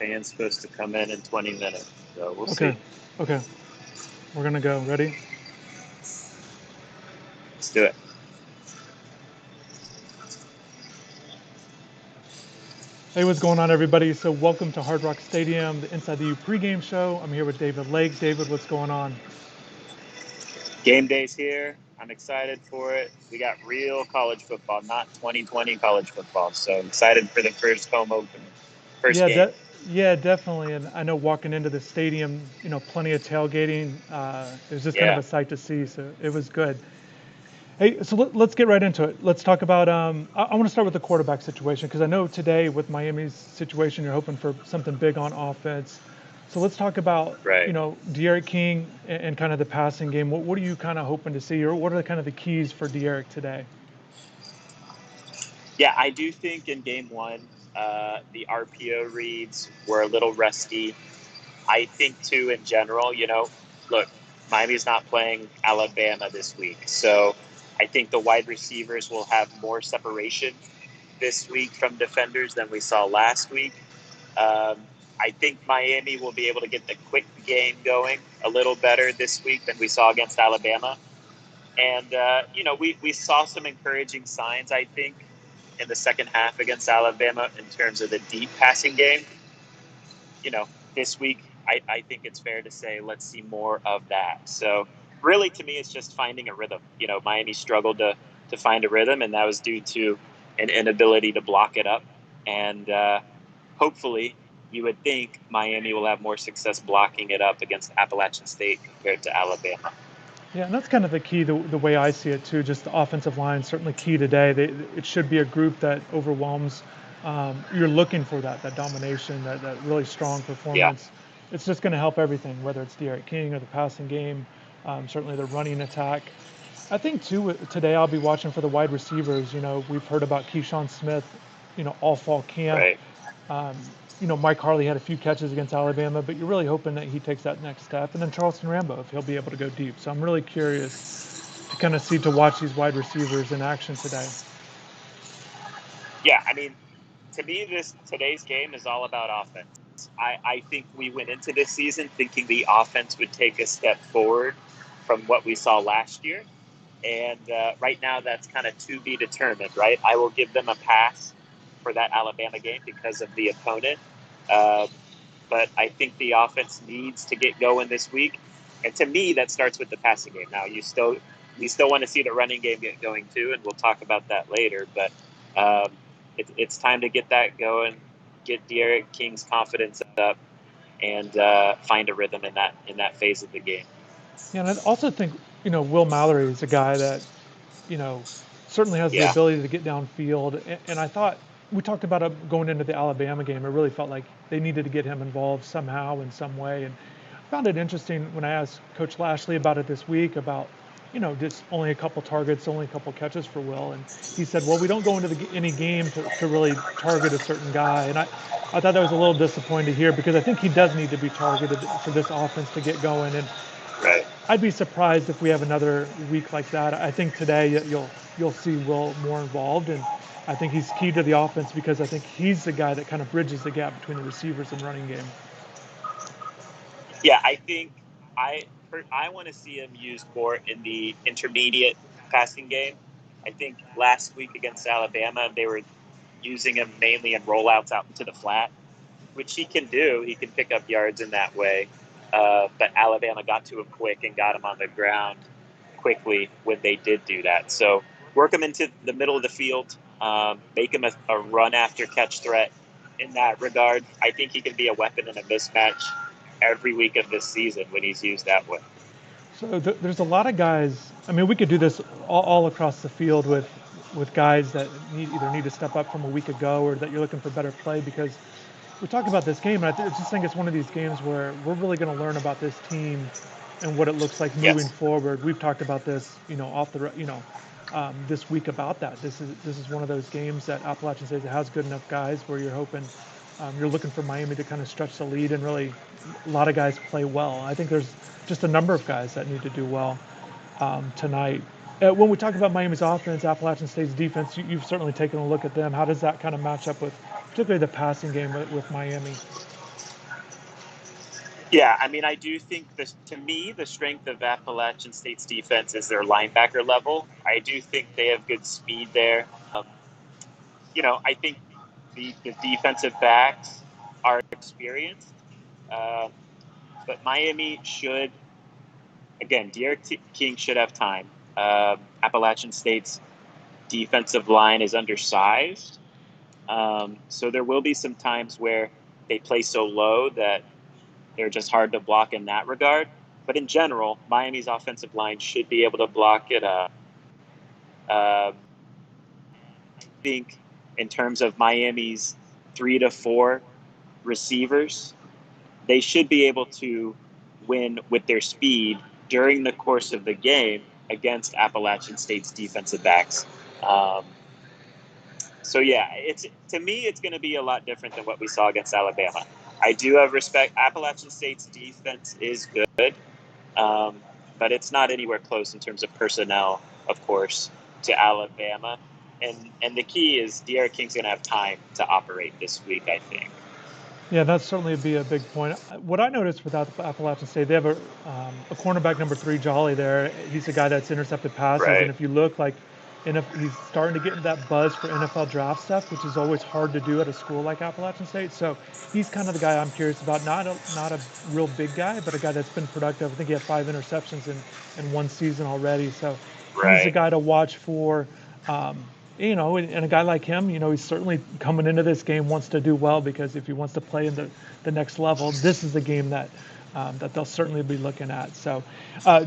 fan's supposed to come in 20 minutes, so we'll see. Okay. We're going to go. Ready? Let's do it. Hey, what's going on, everybody? So welcome to Hard Rock Stadium, the Inside the U pregame show. I'm here with David Lake. David, what's going on? Game day's here. I'm excited for it. We got real college football, not 2020 college football. So I'm excited for the first home opener. First game. Yeah, definitely. And I know walking into the stadium, plenty of tailgating. It was just kind of a sight to see. So it was good. Hey, so let's get right into it. Let's talk about. I want to start with the quarterback situation because I know today with Miami's situation, you're hoping for something big on offense. So let's talk about, De'Aaron King and kind of the passing game. What are you kind of hoping to see, or what are kind of the keys for De'Aaron today? Yeah, I do think in game one, the RPO reads were a little rusty. I think, too, in general, look, Miami's not playing Alabama this week. So I think the wide receivers will have more separation this week from defenders than we saw last week. I think Miami will be able to get the quick game going a little better this week than we saw against Alabama. And, we saw some encouraging signs, I think, in the second half against Alabama in terms of the deep passing game. This week, I think it's fair to say let's see more of that. So really, to me, it's just finding a rhythm. Miami struggled to find a rhythm, and that was due to an inability to block it up. And hopefully, you would think Miami will have more success blocking it up against Appalachian State compared to Alabama. Yeah, and that's kind of the key, the way I see it too. Just the offensive line certainly key today. It should be a group that overwhelms. You're looking for that domination, that really strong performance. Yeah. It's just going to help everything, whether it's De'Aaron King or the passing game, certainly the running attack. I think too today I'll be watching for the wide receivers. We've heard about Keyshawn Smith, all fall camp. Right. Mike Harley had a few catches against Alabama, but you're really hoping that he takes that next step. And then Charleston Rambo, if he'll be able to go deep. So I'm really curious to kind of watch these wide receivers in action today. Yeah, to me, today's game is all about offense. I think we went into this season thinking the offense would take a step forward from what we saw last year. And right now, that's kind of to be determined, right? I will give them a pass for that Alabama game because of the opponent. But I think the offense needs to get going this week. And to me, that starts with the passing game. Now, we still want to see the running game get going too, and we'll talk about that later. But it's time to get that going, get De'Aaron King's confidence up, and find a rhythm in that phase of the game. Yeah, and I also think Will Mallory is a guy that certainly has the ability to get downfield. And I thought we talked about it going into the Alabama game. It really felt like they needed to get him involved somehow in some way. And I found it interesting when I asked Coach Lashley about it this week about just only a couple targets, only a couple catches for Will. And he said, well, we don't go into any game to really target a certain guy. And I thought that was a little disappointing to hear because I think he does need to be targeted for this offense to get going. And right. I'd be surprised if we have another week like that. I think today you'll see Will more involved, and I think he's key to the offense because I think he's the guy that kind of bridges the gap between the receivers and running game. Yeah, I think I want to see him used more in the intermediate passing game. I think last week against Alabama, they were using him mainly in rollouts out into the flat, which he can do. He can pick up yards in that way. But Alabama got to him quick and got him on the ground quickly when they did do that. So work him into the middle of the field, make him a run-after-catch threat in that regard. I think he can be a weapon in a mismatch every week of this season when he's used that way. So there's a lot of guys. We could do this all across the field with guys that either need to step up from a week ago or that you're looking for better play because we talk about this game, and I just think it's one of these games where we're really going to learn about this team and what it looks like moving forward. We've talked about this, this week about that. This is one of those games that Appalachian State has good enough guys where you're hoping, you're looking for Miami to kind of stretch the lead and really a lot of guys play well. I think there's just a number of guys that need to do well tonight. When we talk about Miami's offense, Appalachian State's defense, you've certainly taken a look at them. How does that kind of match up with particularly the passing game with Miami? Yeah, I mean, I do think to me, the strength of Appalachian State's defense is their linebacker level. I do think they have good speed there. I think the defensive backs are experienced, but Miami should, again, Derek King should have time. Appalachian State's defensive line is undersized, so there will be some times where they play so low that they're just hard to block in that regard. But in general, Miami's offensive line should be able to block it. I think in terms of Miami's 3 to 4 receivers, they should be able to win with their speed during the course of the game against Appalachian State's defensive backs. So yeah, to me, it's going to be a lot different than what we saw against Alabama. I do have respect. Appalachian State's defense is good, but it's not anywhere close in terms of personnel, of course, to Alabama. And the key is Derek King's going to have time to operate this week, I think. Yeah, that's certainly be a big point. What I noticed with Appalachian State, they have a cornerback number 3, Jolly there. He's a guy that's intercepted passes, Right. and if you look, like, he's starting to get into that buzz for NFL draft stuff, which is always hard to do at a school like Appalachian State. So he's kind of the guy I'm curious about. Not a real big guy, but a guy that's been productive. I think he had 5 interceptions in one season already. So he's a guy to watch for. And a guy like him, he's certainly coming into this game wants to do well, because if he wants to play in the next level, this is the game that they'll certainly be looking at. So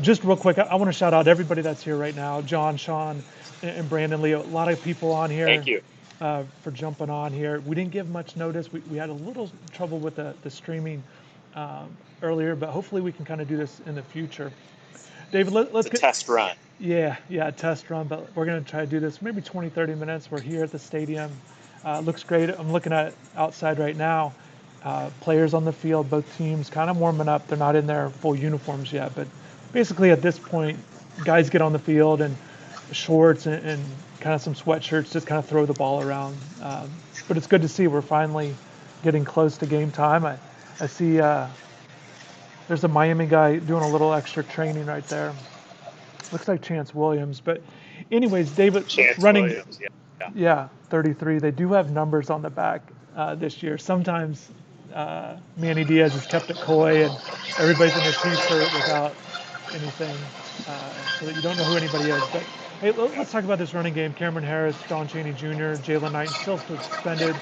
just real quick, I want to shout out everybody that's here right now. John, Sean, and Brandon, Leo, a lot of people on here. Thank you. For jumping on here. We didn't give much notice. We had a little trouble with the streaming earlier, but hopefully we can kind of do this in the future. David, let's get a test run. Yeah, test run, but we're going to try to do this maybe 20, 30 minutes. We're here at the stadium. Looks great. I'm looking at outside right now. Players on the field, both teams kind of warming up. They're not in their full uniforms yet, but basically at this point, guys get on the field and shorts and kind of some sweatshirts, just kind of throw the ball around. But it's good to see we're finally getting close to game time. I see there's a Miami guy doing a little extra training right there. Looks like Chance Williams. But anyways, David, Chance running. Williams, yeah, 33. They do have numbers on the back this year. Sometimes Manny Diaz is kept it coy and everybody's in a t-shirt without anything, so that you don't know who anybody is. But hey, let's talk about this running game. Cameron Harris, Don Chaney Jr., Jalen Knight still suspended.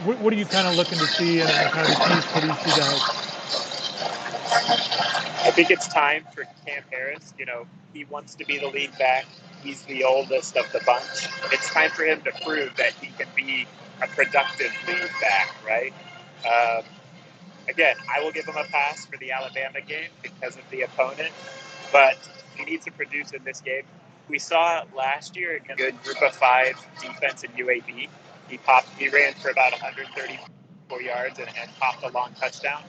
What are you kind of looking to see and kind of the keys for these two guys? I think it's time for Cam Harris. He wants to be the lead back. He's the oldest of the bunch. It's time for him to prove that he can be a productive lead back, right? Again, I will give him a pass for the Alabama game because of the opponent, but he needs to produce in this game. We saw last year against a good group of 5 defense in UAB. He ran for about 134 yards and popped a long touchdown.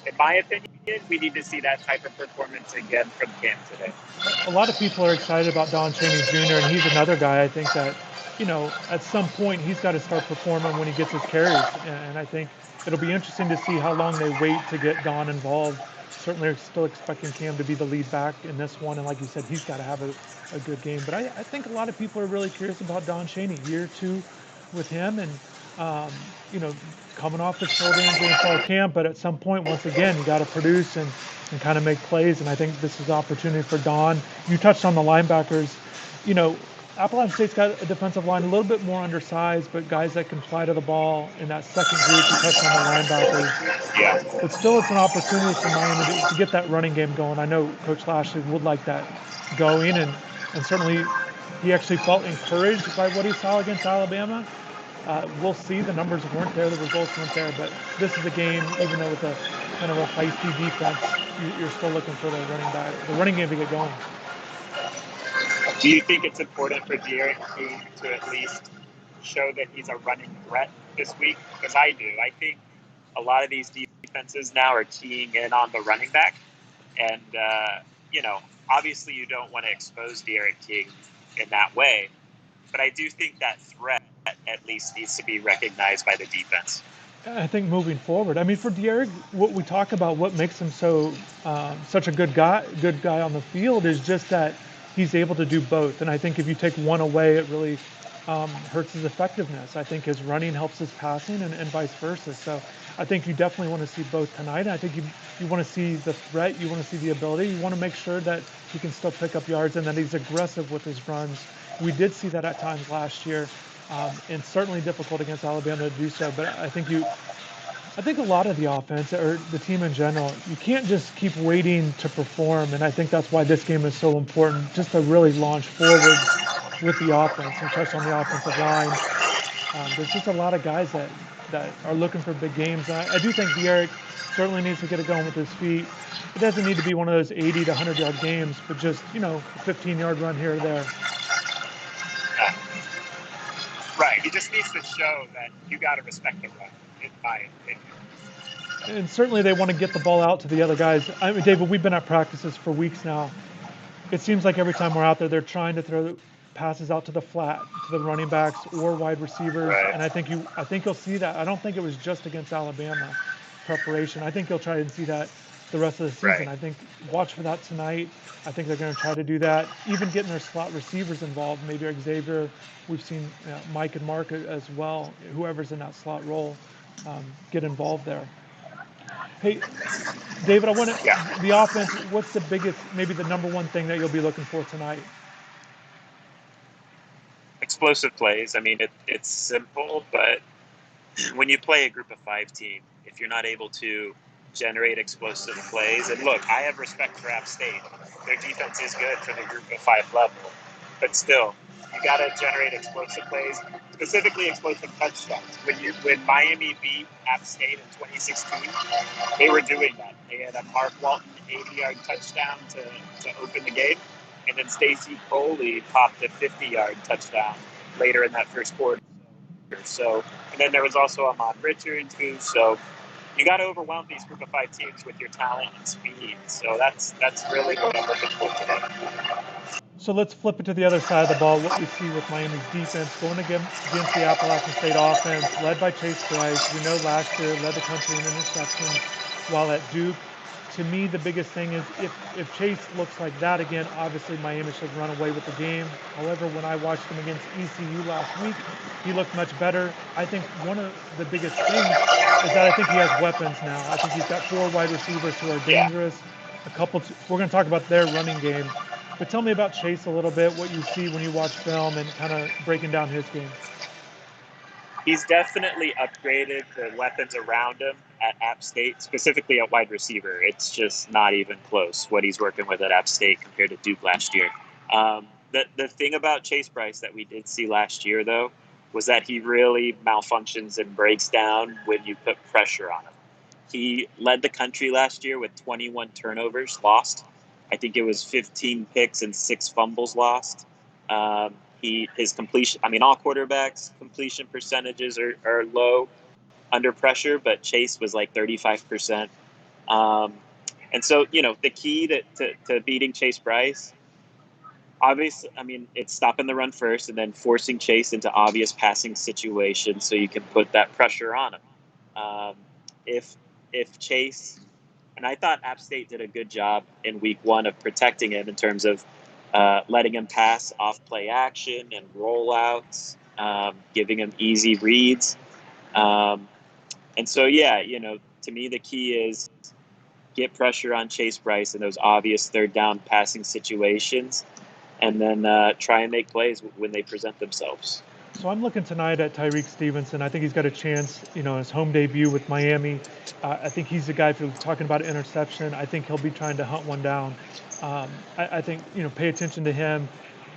In my opinion, we need to see that type of performance again from Cam today. A lot of people are excited about Don Chaney Jr., and he's another guy I think that, at some point he's got to start performing when he gets his carries. And I think it'll be interesting to see how long they wait to get Don involved. Certainly are still expecting Cam to be the lead back in this one. And like you said, he's got to have a good game. But I think a lot of people are really curious about Don Chaney, year 2 with him. And, coming off the shoulder injury in fall camp, but at some point, once again, you got to produce and kind of make plays. And I think this is an opportunity for Don. You touched on the linebackers. Appalachian State's got a defensive line a little bit more undersized, but guys that can fly to the ball in that second group. You touched on the linebackers. Yeah. But still, it's an opportunity for Miami to get that running game going. I know Coach Lashley would like that going, and certainly he actually felt encouraged by what he saw against Alabama. We'll see. The numbers weren't there. The results weren't there. But this is a game, even though with a kind of a feisty defense, you're still looking for the running game to get going. Do you think it's important for Derek King to at least show that he's a running threat this week? Because I do. I think a lot of these defenses now are keying in on the running back. And, obviously you don't want to expose Derek King in that way. But I do think that threat at least needs to be recognized by the defense. I think moving forward, I mean, for De'Aaron, what we talk about, what makes him so such a good guy on the field is just that he's able to do both. And I think if you take one away, it really hurts his effectiveness. I think his running helps his passing, and vice versa. So I think you definitely want to see both tonight. And I think you want to see the threat, you want to see the ability, you want to make sure that he can still pick up yards and that he's aggressive with his runs. We did see that at times last year. And certainly difficult against Alabama to do so. But I think a lot of the offense or the team in general, you can't just keep waiting to perform. And I think that's why this game is so important, just to really launch forward with the offense and touch on the offensive line. There's just a lot of guys that are looking for big games. And I do think De'Aaron certainly needs to get it going with his feet. It doesn't need to be one of those 80 to 100-yard games, but just, a 15-yard run here or there. Right. He just needs to show that you got to respect the run, in my opinion. And certainly they want to get the ball out to the other guys. I mean, David, we've been at practices for weeks now. It seems like every time we're out there, they're trying to throw passes out to the flat, to the running backs or wide receivers. Right. And I think you'll see that. I don't think it was just against Alabama preparation. I think you'll try and see that the rest of the season. Right. I think watch for that tonight. I think they're going to try to do that, even getting their slot receivers involved. Maybe Xavier. We've seen Mike and Mark as well. Whoever's in that slot role, get involved there. Hey, David, I want the offense. What's the biggest, maybe the number one thing that you'll be looking for tonight? Explosive plays. I mean, it's simple, but when you play a group of 5 team, if you're not able to generate explosive plays, and look, I have respect for App State. Their defense is good for the group of 5 level, but still, you got to generate explosive plays, specifically explosive touchdowns. When Miami beat App State in 2016, they were doing that. They had a Mark Walton 80-yard touchdown to open the game, and then Stacy Coley popped a 50-yard touchdown later in that first quarter. So, and then there was also Ahmad Richards too. So you got to overwhelm these group of 5 teams with your talent and speed. So that's really what I'm looking for today. So let's flip it to the other side of the ball. What we see with Miami's defense going against the Appalachian State offense, led by Chase Bryce. We know last year led the country in interceptions while at Duke. To me, the biggest thing is if Chase looks like that again, obviously Miami should run away with the game. However, when I watched him against ECU last week, he looked much better. I think one of the biggest things is that I think he has weapons now. I think he's got 4 wide receivers who are dangerous. We're going to talk about their running game. But tell me about Chase a little bit, what you see when you watch film and kind of breaking down his game. He's definitely upgraded the weapons around him at App State, specifically at wide receiver. It's just not even close what he's working with at App State compared to Duke last year. The thing about Chase Bryce that we did see last year, though, was that he really malfunctions and breaks down when you put pressure on him. He led the country last year with 21 turnovers lost. I think it was 15 picks and 6 fumbles lost. His completion, all quarterbacks' completion percentages are low under pressure, but Chase was like 35%. And so, the key to beating Chase Bryce, obviously, it's stopping the run first and then forcing Chase into obvious passing situations so you can put that pressure on him. If Chase, and I thought App State did a good job in week 1 of protecting him in terms of letting him pass off play action and rollouts, giving him easy reads. And so, to me, the key is get pressure on Chase Bryce in those obvious third down passing situations, and then try and make plays when they present themselves. So I'm looking tonight at Tyreek Stevenson. I think he's got a chance, his home debut with Miami. I think he's the guy, if you're talking about interception, I think he'll be trying to hunt one down. I think, pay attention to him.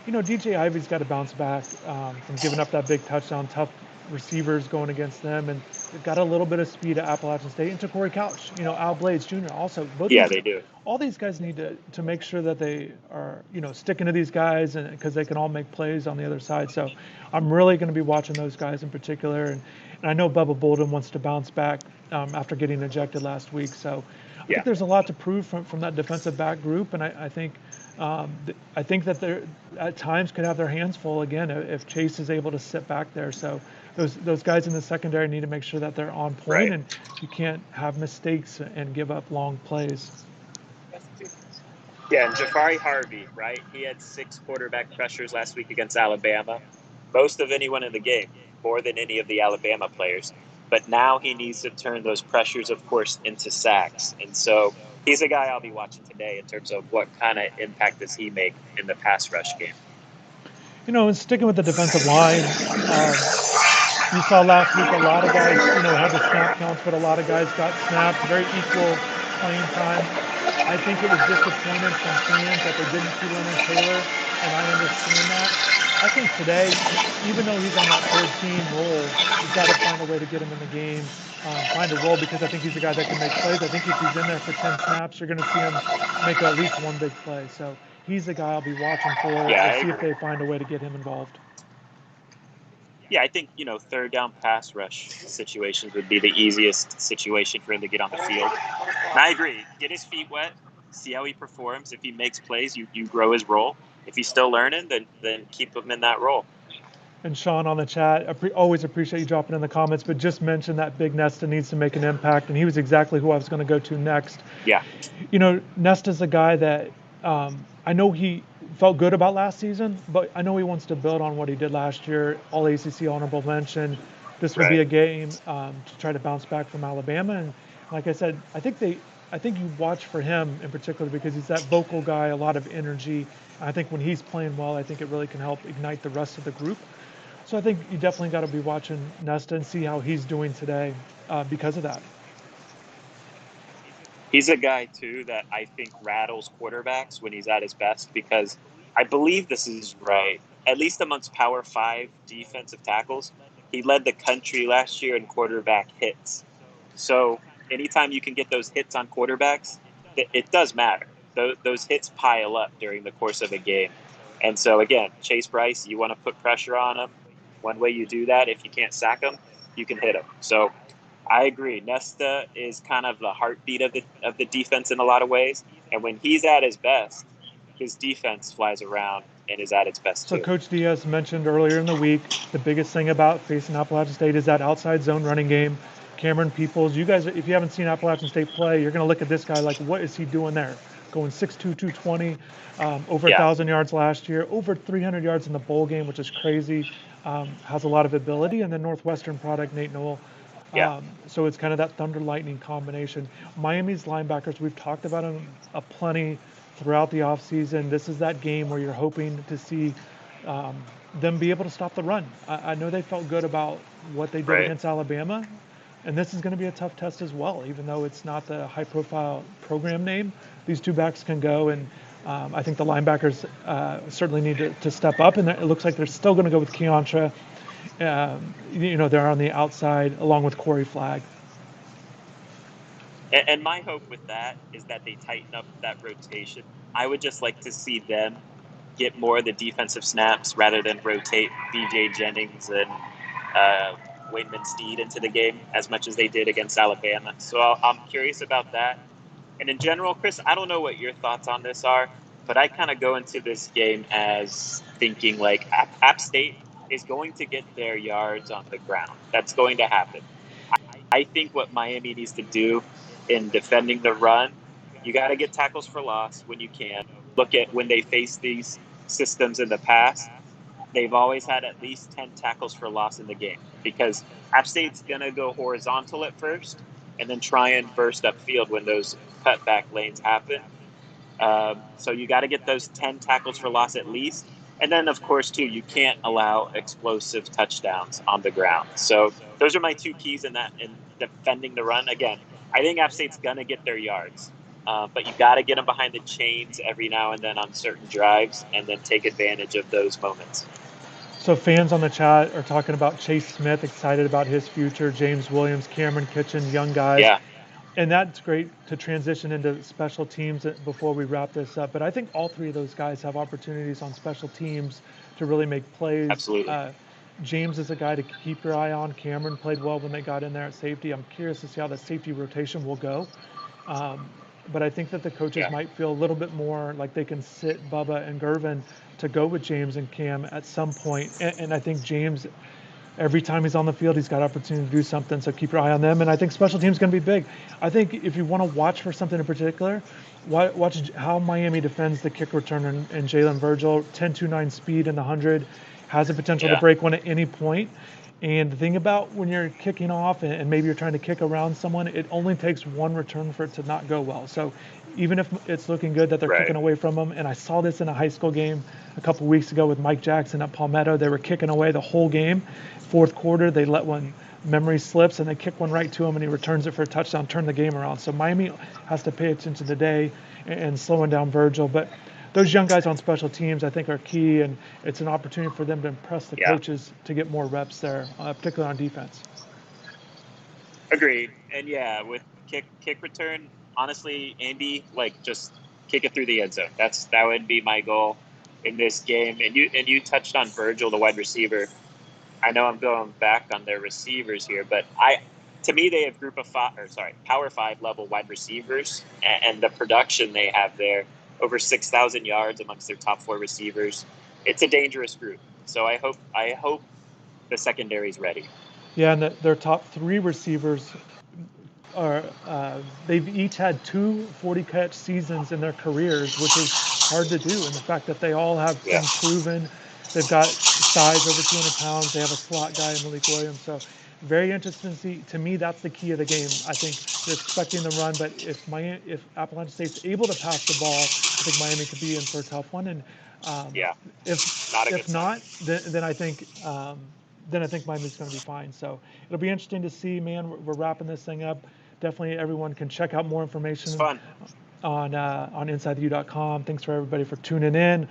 DJ Ivy's got to bounce back from giving up that big touchdown, tough receivers going against them, and they've got a little bit of speed at Appalachian State. And to Corey Couch, Al Blades Jr. also. They do. All these guys need to make sure that they are, sticking to these guys, and because they can all make plays on the other side. So I'm really going to be watching those guys in particular. And I know Bubba Bolden wants to bounce back after getting ejected last week. So I think there's a lot to prove from that defensive back group. And I think I think that they're at times could have their hands full again if Chase is able to sit back there. So those guys in the secondary need to make sure that they're on point, Right. and you can't have mistakes and give up long plays. Yeah, and Jafari Harvey, right? He had 6 quarterback pressures last week against Alabama, most of anyone in the game, more than any of the Alabama players. But now he needs to turn those pressures, of course, into sacks. And so he's a guy I'll be watching today in terms of what kind of impact does he make in the pass rush game. And sticking with the defensive line, you saw last week a lot of guys, had the snap counts, but a lot of guys got snaps, very equal playing time. I think it was disappointed from fans that they didn't see Leonard Taylor, and I understand that. I think today, even though he's on that third team role, you've got to find a way to get him in the game, find a role, because I think he's a guy that can make plays. I think if he's in there for 10 snaps, you're going to see him make at least one big play. So he's the guy I'll be watching for and see if they find a way to get him involved. Yeah, I think, third down pass rush situations would be the easiest situation for him to get on the field. And I agree. Get his feet wet, see how he performs. If he makes plays, you grow his role. If he's still learning, then keep him in that role. And Sean on the chat, always appreciate you dropping in the comments, but just mentioned that Big Nesta needs to make an impact, and he was exactly who I was going to go to next. Yeah. Nesta's a guy that I know he felt good about last season, but I know he wants to build on what he did last year. All ACC honorable mention. This will be a game to try to bounce back from Alabama, and like I said, I think you watch for him in particular because he's that vocal guy, a lot of energy. I think when he's playing well, I think it really can help ignite the rest of the group. So I think you definitely got to be watching Nesta and see how he's doing today because of that. He's a guy, too, that I think rattles quarterbacks when he's at his best because I believe this is right. At least amongst Power 5 defensive tackles, he led the country last year in quarterback hits. So anytime you can get those hits on quarterbacks, it does matter. Those hits pile up during the course of a game. And so, again, Chase Bryce, you want to put pressure on him. One way you do that, if you can't sack him, you can hit him. So I agree. Nesta is kind of the heartbeat of the defense in a lot of ways. And when he's at his best, his defense flies around and is at its best too. So Coach Diaz mentioned earlier in the week, the biggest thing about facing Appalachian State is that outside zone running game. Cameron Peoples, you guys, if you haven't seen Appalachian State play, you're going to look at this guy like, what is he doing there? Going 6'2", 220, over 1,000 yards last year, over 300 yards in the bowl game, which is crazy. Has a lot of ability. And then Northwestern product, Nate Noel. So it's kind of that thunder lightning combination. Miami's linebackers, we've talked about them plenty throughout the offseason. This is that game where you're hoping to see them be able to stop the run. I know they felt good about what they did against Alabama, and this is going to be a tough test as well, even though it's not the high-profile program name. These two backs can go, and I think the linebackers certainly need to step up, and it looks like they're still going to go with Keontra. They're on the outside along with Corey Flagg. And my hope with that is that they tighten up that rotation. I would just like to see them get more of the defensive snaps rather than rotate B.J. Jennings and Wayman Steed into the game as much as they did against Alabama. So I'm curious about that. And in general, Chris, I don't know what your thoughts on this are, but I kind of go into this game as thinking like App State is going to get their yards on the ground. That's going to happen. I think what Miami needs to do in defending the run, you got to get tackles for loss when you can. Look at when they face these systems in the past, they've always had at least 10 tackles for loss in the game because App State's going to go horizontal at first and then try and burst upfield when those cutback lanes happen. So you got to get those 10 tackles for loss at least. And then, of course, too, you can't allow explosive touchdowns on the ground. So those are my two keys in defending the run. Again, I think App State's going to get their yards. But you got to get them behind the chains every now and then on certain drives and then take advantage of those moments. So fans on the chat are talking about Chase Smith, excited about his future, James Williams, Cameron Kitchen, young guys. Yeah. And that's great to transition into special teams before we wrap this up. But I think all three of those guys have opportunities on special teams to really make plays. Absolutely. James is a guy to keep your eye on. Cameron played well when they got in there at safety. I'm curious to see how the safety rotation will go. but I think that the coaches might feel a little bit more like they can sit Bubba and Gervin to go with James and Cam at some point. And I think James, every time he's on the field, he's got opportunity to do something. So keep your eye on them. And I think special teams is going to be big. I think if you want to watch for something in particular, watch how Miami defends the kick returner and Jalen Virgil. 10.29 speed in the 100, has the potential to break one at any point. And the thing about when you're kicking off and maybe you're trying to kick around someone, it only takes one return for it to not go well. So even if it's looking good that they're kicking away from them, and I saw this in a high school game a couple weeks ago with Mike Jackson at Palmetto, they were kicking away the whole game. Fourth quarter, they let one memory slips and they kick one right to him and he returns it for a touchdown, turn the game around. So Miami has to pay attention today and slowing down Virgil. But those young guys on special teams, I think, are key, and it's an opportunity for them to impress the coaches to get more reps there, particularly on defense. Agreed. And with kick return, honestly, Andy, just kick it through the end zone. That would be my goal in this game. And you touched on Virgil, the wide receiver. I know I'm going back on their receivers here, but to me, they have Power 5 level wide receivers, and the production they have there, over 6,000 yards amongst their top 4 receivers. It's a dangerous group. So I hope the secondary is ready. Yeah, and their top 3 receivers are they've each had 2 40-catch seasons in their careers, which is hard to do. And the fact that they all have been proven, they've got size over 200 pounds. They have a slot guy in Malik Williams. So very interesting to see. To me, that's the key of the game. I think they're expecting the run, but if Appalachian State's able to pass the ball, I think Miami could be in for a tough one. And if not, then I think Miami's going to be fine. So it'll be interesting to see, man. We're wrapping this thing up. Definitely everyone can check out more information on InsideTheU.com. Thanks for everybody for tuning in.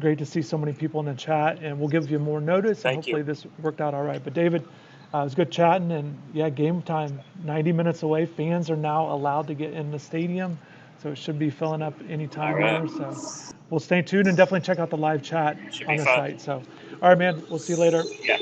Great to see so many people in the chat, and we'll give you more notice. And hopefully this worked out all right. But David, it was good chatting, and game time 90 minutes away. Fans are now allowed to get in the stadium, so it should be filling up anytime here. So we'll stay tuned and definitely check out the live chat on the site. So, all right, man, we'll see you later. Yeah.